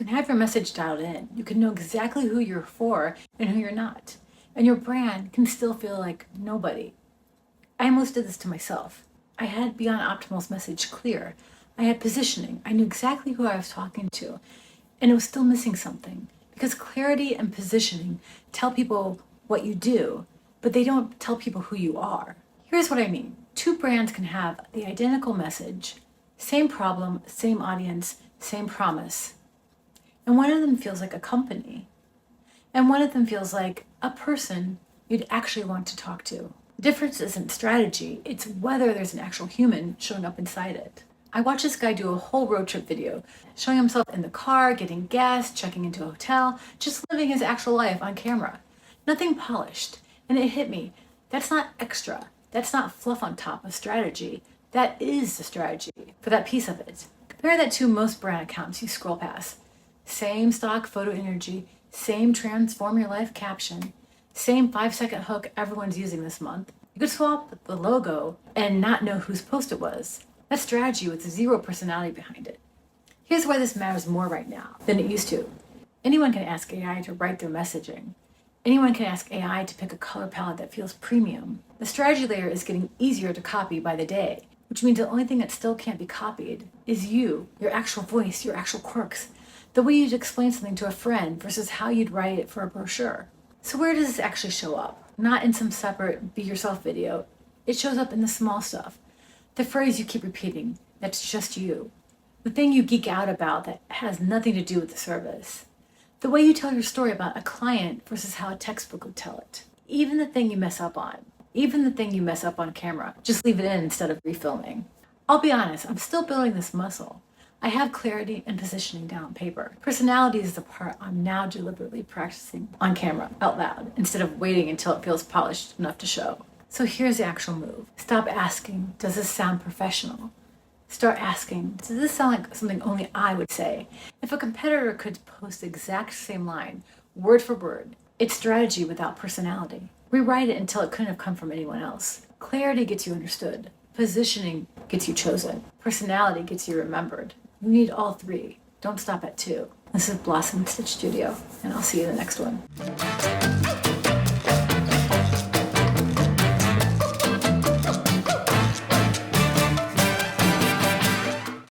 can have your message dialed in. You can know exactly who you're for and who you're not. And your brand can still feel like nobody. I almost did this to myself. I had Beyond Optimal's message clear. I had positioning. I knew exactly who I was talking to. And it was still missing something. Because clarity and positioning tell people what you do, but they don't tell people who you are. Here's what I mean. Two brands can have the identical message, same problem, same audience, same promise. And one of them feels like a company. And one of them feels like a person you'd actually want to talk to. The difference isn't strategy, it's whether there's an actual human showing up inside it. I watched this guy do a whole road trip video, showing himself in the car, getting gas, checking into a hotel, just living his actual life on camera. Nothing polished. And it hit me. That's not extra. That's not fluff on top of strategy. That is the strategy for that piece of it. Compare that to most brand accounts you scroll past. Same stock photo energy, same transform your life caption, same 5-second hook everyone's using this month. You could swap the logo and not know whose post it was. That's strategy with zero personality behind it. Here's why this matters more right now than it used to. Anyone can ask AI to write their messaging. Anyone can ask AI to pick a color palette that feels premium. The strategy layer is getting easier to copy by the day, which means the only thing that still can't be copied is you, your actual voice, your actual quirks, the way you'd explain something to a friend versus how you'd write it for a brochure. So where does this actually show up? Not in some separate be yourself video. It shows up in the small stuff. The phrase you keep repeating, that's just you. The thing you geek out about that has nothing to do with the service. The way you tell your story about a client versus how a textbook would tell it. Even the thing you mess up on. Even the thing you mess up on camera. Just leave it in instead of refilming. I'll be honest, I'm still building this muscle. I have clarity and positioning down on paper. Personality is the part I'm now deliberately practicing on camera, out loud, instead of waiting until it feels polished enough to show. So here's the actual move. Stop asking, does this sound professional? Start asking, does this sound like something only I would say? If a competitor could post the exact same line, word for word, it's strategy without personality. Rewrite it until it couldn't have come from anyone else. Clarity gets you understood. Positioning gets you chosen. Personality gets you remembered. You need all three. Don't stop at two. This is Blossom Stitch Studio, and I'll see you in the next one.